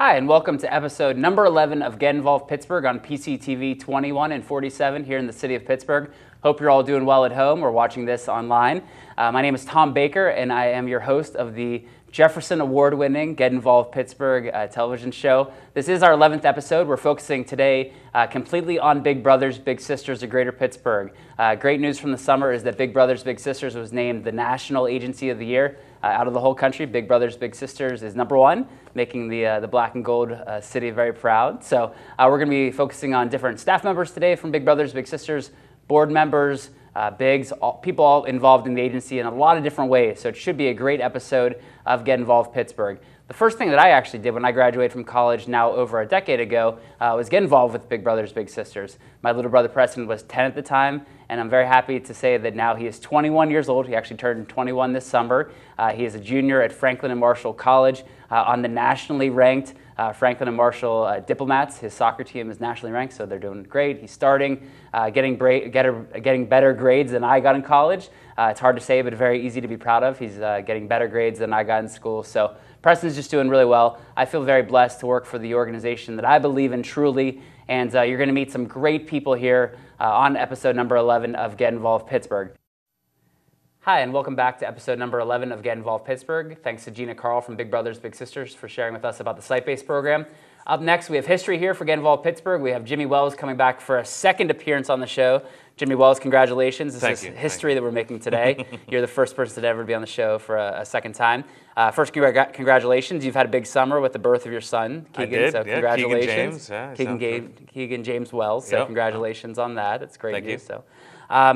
Hi, and welcome to episode number 11 of Get Involved Pittsburgh on PCTV 21 and 47 here in the city of Pittsburgh. Hope you're all doing well at home or watching this online. My name is Tom Baker, and I am your host of the Jefferson Award-winning Get Involved Pittsburgh television show. This is our 11th episode. We're focusing today completely on Big Brothers Big Sisters of Greater Pittsburgh. Great news from the summer is that Big Brothers Big Sisters was named the National Agency of the Year. Out of the whole country, Big Brothers Big Sisters is #1, making the black and gold city very proud. So we're going to be focusing on different staff members today from Big Brothers Big Sisters, board members, bigs, people all involved in the agency in a lot of different ways. So it should be a great episode of Get Involved Pittsburgh. The first thing that I actually did when I graduated from college now over a decade ago was get involved with Big Brothers Big Sisters. My little brother Preston was 10 at the time, and I'm very happy to say that now he is 21 years old. He actually turned 21 this summer. He is a junior at Franklin and Marshall College on the nationally ranked Franklin and Marshall Diplomats. His soccer team is nationally ranked, so they're doing great. He's starting, getting better grades than I got in college. It's hard to say, but very easy to be proud of. He's getting better grades than I got in school. So Preston's just doing really well. I feel very blessed to work for the organization that I believe in truly, and you're going to meet some great people here on episode number 11 of Get Involved Pittsburgh. Hi, and welcome back to episode number 11 of Get Involved Pittsburgh. Thanks to Gina Carl from Big Brothers Big Sisters for sharing with us about the site-based program. Up next, we have history here for Get Involved Pittsburgh. We have Jimmy Wells coming back for a second appearance on the show. Jimmy Wells, congratulations. This is history that we're making today. You're the first person to ever be on the show for a second time. First, congratulations. You've had a big summer with the birth of your son, Keegan. I did, so yeah. Congratulations. Keegan James. Keegan James Wells. So congratulations on that. That's great Thank news. you.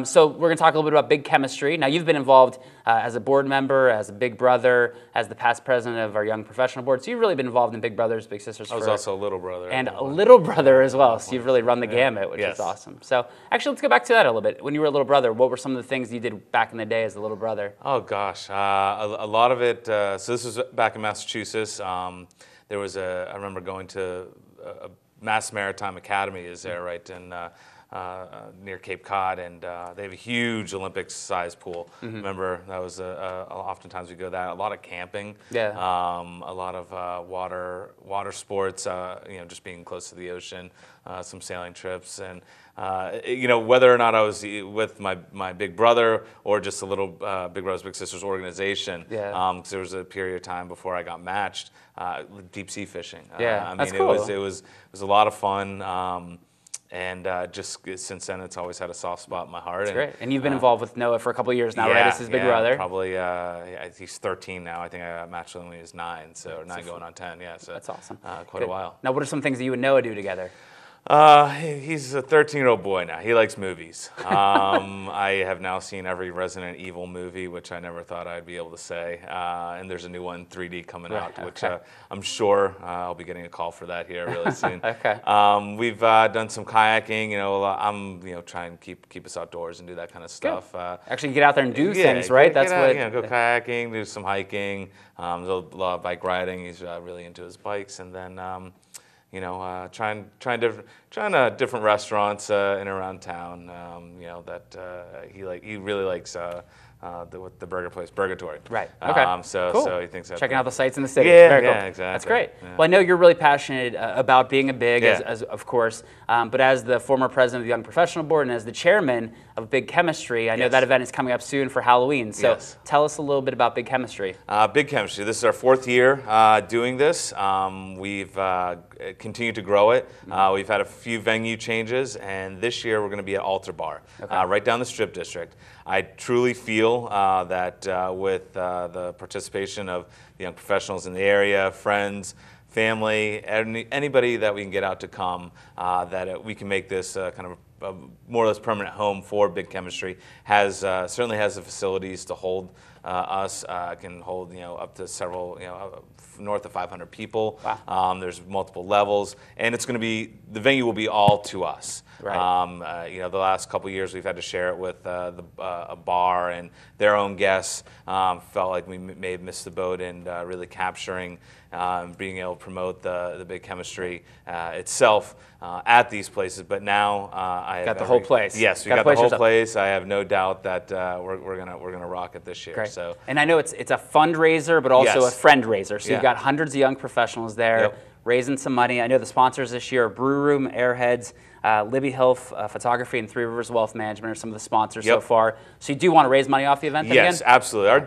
So we're going to talk a little bit about big chemistry. Now, you've been involved as a board member, as a big brother, as the past president of our young professional board. So you've really been involved in Big Brothers Big Sisters. I was also a little brother. And a little brother as well. So you've really run the gamut, which is awesome. So actually, let's go back to that a little bit. When you were a little brother, what were some of the things you did back in the day as a little brother? Oh, gosh. A lot of it. So this was back in Massachusetts. There was I remember going to Mass Maritime Academy is there, right? And near Cape Cod, and they have a huge Olympics-sized pool. Remember, that was oftentimes we go that. A lot of camping, a lot of water sports. Just being close to the ocean, some sailing trips, and whether or not I was with my big brother or just a little Big Brothers Big Sisters organization. Because there was a period of time before I got matched, deep sea fishing. That's cool. It was a lot of fun. And just since then, it's always had a soft spot in my heart. That's great. And you've been involved with Noah for a couple of years now, right? This is Big Brother. Probably. He's 13 now. I think I got matched with him when he was 9, so 9 going on 10. Yeah, so that's awesome. Quite a while. Now, what are some things that you and Noah do together? He's a 13-year-old boy now. He likes movies. I have now seen every Resident Evil movie, which I never thought I'd be able to say. And there's a new one, 3D, coming out, which I'm sure I'll be getting a call for that here really soon. We've done some kayaking. I'm trying to keep us outdoors and do that kind of stuff. Actually, get out there and do things, right? That's what. Go kayaking, do some hiking. There's a lot of bike riding. He's really into his bikes, and then. Trying different restaurants in and around town. He really likes the burger place, Burgatory. Right. Okay. So he thinks that checking out the sites in the city. Yeah. Very cool. Exactly. That's great. Yeah. Well, I know you're really passionate about being a big, as of course, but as the former president of the Young Professional Board and as the chairman of Big Chemistry, I know that event is coming up soon for Halloween. So tell us a little bit about Big Chemistry. Big Chemistry. This is our 4th year doing this. We've continued to grow it. We've had a few venue changes, and this year we're going to be at Altar Bar, right down the Strip District. I truly feel that with the participation of the young professionals in the area, friends, family, anybody that we can get out to come, that we can make this kind of a more or less permanent home for Big Chemistry. Certainly has the facilities to hold us. Can hold up to several north of 500 people. Wow. There's multiple levels, and it's going to be the venue will be all to us. Right. The last couple of years we've had to share it with a bar and their own guests. Felt like we may have missed the boat in really capturing, being able to promote the Big Chemistry itself at these places. But now I have got the whole place. Yes, we got the whole place. I have no doubt that we're gonna rock it this year. Great. So, and I know it's a fundraiser, but also a friend raiser. So you've got hundreds of young professionals there. raising some money. I know the sponsors this year are Brew Room, Airheads, Libby Health Photography, and Three Rivers Wealth Management are some of the sponsors so far. So you do want to raise money off the event? Yes, again? Absolutely. Our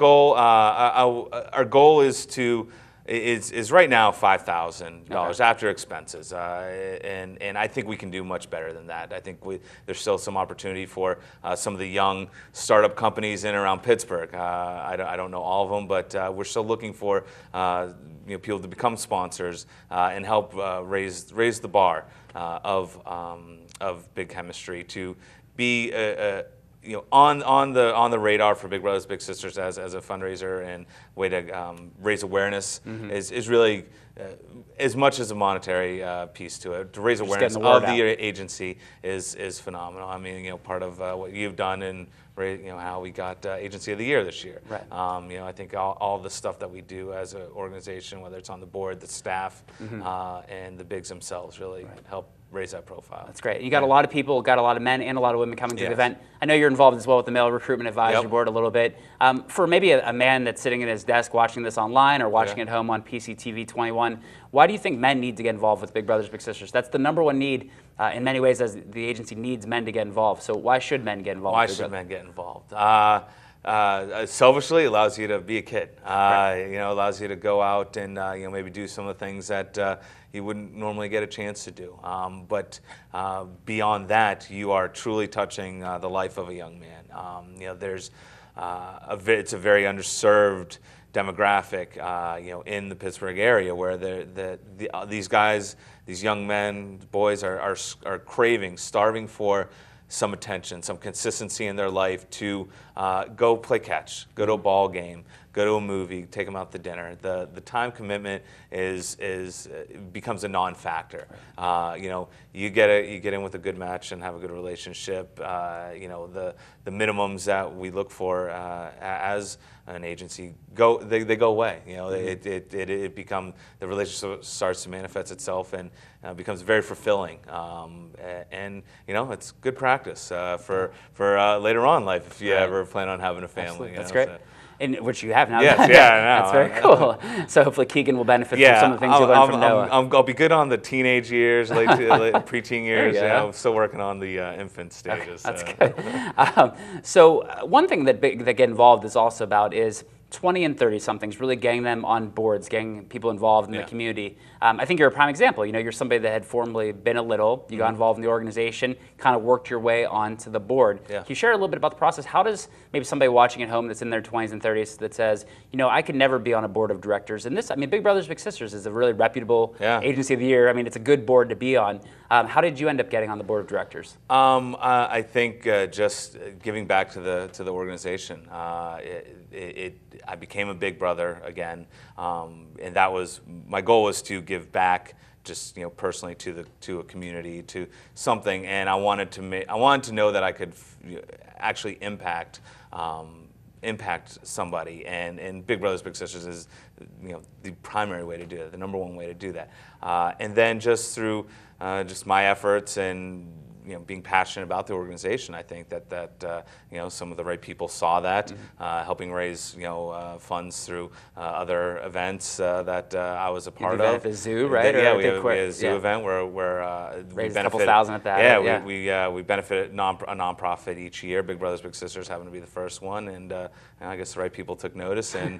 goal is right now $5,000 after expenses, and I think we can do much better than that. I think there's still some opportunity for some of the young startup companies in and around Pittsburgh. I don't know all of them, but we're still looking for people to become sponsors and help raise the bar of Big Chemistry to be on the radar for Big Brothers Big Sisters as a fundraiser and way to raise awareness is really as much as a monetary piece to it. To raise awareness of the agency is phenomenal. I mean, part of what you've done and how we got Agency of the Year this year. Right. I think all the stuff that we do as an organization, whether it's on the board, the staff, and the bigs themselves, really help raise that profile. That's great. You got a lot of people, got a lot of men and a lot of women coming to the event. I know you're involved as well with the Male Recruitment Advisory Board a little bit. For maybe a man that's sitting at his desk watching this online or watching at home on PCTV 21, why do you think men need to get involved with Big Brothers Big Sisters? That's the #1 need in many ways, as the agency needs men to get involved. So why should men get involved? Why should men get involved? Selfishly, it allows you to be a kid. Allows you to go out and maybe do some of the things that you wouldn't normally get a chance to do. But beyond that, you are truly touching the life of a young man. It's a very underserved demographic, in the Pittsburgh area, where these guys, these young men, boys, are craving, starving for some attention, some consistency in their life to go play catch, go to a ball game, go to a movie, take them out to dinner. The time commitment becomes a non-factor. You get in with a good match and have a good relationship. The minimums that we look for as an agency they go away. It become, the relationship starts to manifest itself and becomes very fulfilling. And it's good practice for later on in life if you ever plan on having a family. That's great. And which you have now. Yes, That's very cool. So hopefully Keegan will benefit from some of the things you learned from Noah. I'll be good on the teenage years, late preteen years. I'm still working on the infant stages. That's good. So one thing that get involved is also about is 20 and 30 somethings, really getting them on boards, getting people involved in the community. I think you're a prime example. You're somebody that had formerly been a little, you got involved in the organization, kind of worked your way onto the board. Can you share a little bit about the process? How does maybe somebody watching at home that's in their 20s and 30s that says, I could never be on a board of directors, and this, Big Brothers Big Sisters is a really reputable Agency of the Year. It's a good board to be on. How did you end up getting on the board of directors? I think just giving back to the organization. I became a big brother again, and that was my goal, was to give back, just personally to a community, to something, and I wanted to know that I could actually impact somebody, and Big Brothers Big Sisters is the primary way to do it, the #1 way to do that, and then just through just my efforts and being passionate about the organization, I think that some of the right people saw that, helping raise funds through other events that I was a part of. At the zoo, right? We had a zoo event where we raised a couple thousand at that. We benefit a nonprofit each year. Big Brothers Big Sisters happened to be the first one, and I guess the right people took notice. And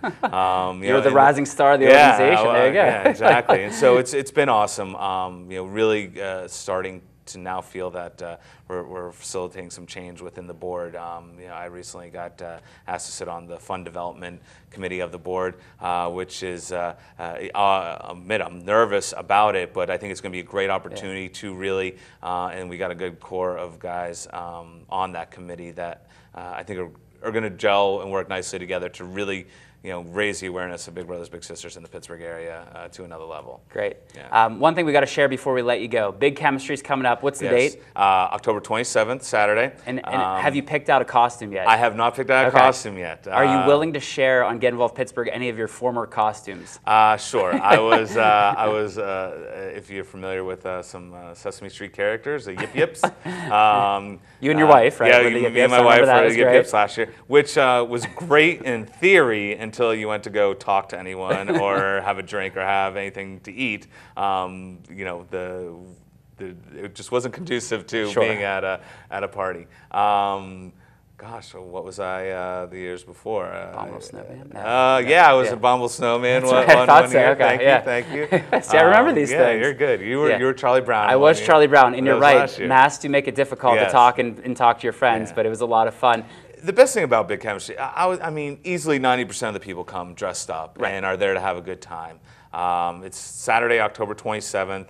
you're the rising star of the organization. There you go. Yeah, exactly. And so it's been awesome. Really starting to now feel that we're facilitating some change within the board. I recently got asked to sit on the fund development committee of the board, which is, I'll admit, I'm nervous about it, but I think it's going to be a great opportunity to really, and we got a good core of guys on that committee that I think are going to gel and work nicely together to really raise the awareness of Big Brothers Big Sisters in the Pittsburgh area to another level. Great. One thing we got to share before we let you go. Big Chemistry's coming up. What's the date? October 27th, Saturday. And have you picked out a costume yet? I have not picked out a costume yet. Are you willing to share on Get Involved Pittsburgh any of your former costumes? Sure. I was. If you're familiar with some Sesame Street characters, the Yip Yips. You and your wife, right? Yeah, me and my wife were the Yip Yips last year, which was great in theory and until you went to go talk to anyone or have a drink or have anything to eat. You know, it just wasn't conducive to being at a party. Gosh, what was I the years before? Abominable Snowman? Yeah, I was Abominable Snowman one year. Okay, Thank you. See, I remember these yeah, things. You're good. You were Charlie Brown. I was Charlie Brown, and you're right. Masks do make it difficult to Yes. talk and talk to your friends, but it was a lot of fun. The best thing about Big Chemistry, I mean, easily 90% of the people come dressed up and are there to have a good time. It's Saturday, October 27th.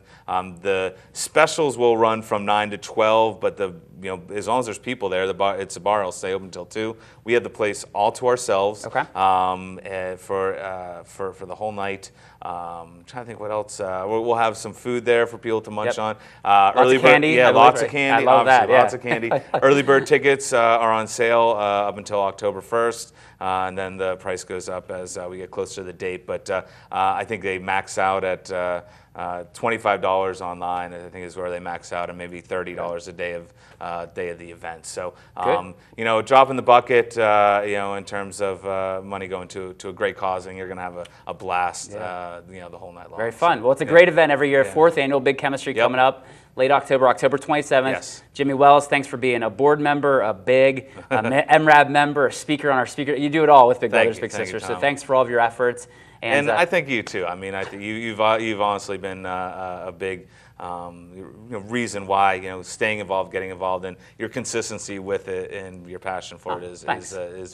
The specials will run from 9 to 12, but as long as there's people there, it's a bar. It'll stay open until 2. We have the place all to ourselves for the whole night. I'm trying to think what else. We'll have some food there for people to munch on. Lots of candy. Yeah, lots of candy. I love that. Lots of candy. Early bird tickets are on sale up until October 1st, and then the price goes up as we get closer to the date. But I think they max out at $25 online. I think is where they max out, and maybe $30 a day of the event. So you know, drop in the bucket. You know, in terms of money going to a great cause, and you're going to have a blast. You know, the whole night long. Very fun. Well, it's a great event every year. 4th annual Big Chemistry coming up. Late October, October 27th. Yes. Jimmy Wells, thanks for being a board member, a big MRAB member, a speaker on our speaker. You do it all with Big Brothers Big Sisters. So thanks for all of your efforts. And I thank you too. I mean, I think you've honestly been a big reason why staying involved, getting involved, and your consistency with it and your passion for it is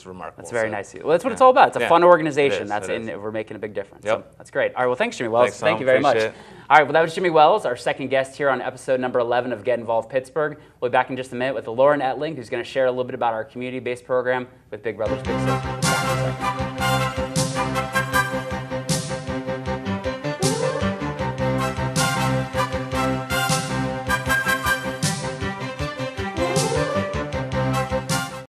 remarkable. That's very nice of you. Well, that's what it's all about. It's a fun organization. We're making a big difference. Yep. So that's great. All right. Well, thanks, Jimmy Wells. Thanks, thank you very much. It. All right. Well, that was Jimmy Wells, our second guest here on episode number 11 of Get Involved Pittsburgh. We'll be back in just a minute with Lauren Etling, who's going to share a little bit about our community-based program with Big Brothers Big Sisters.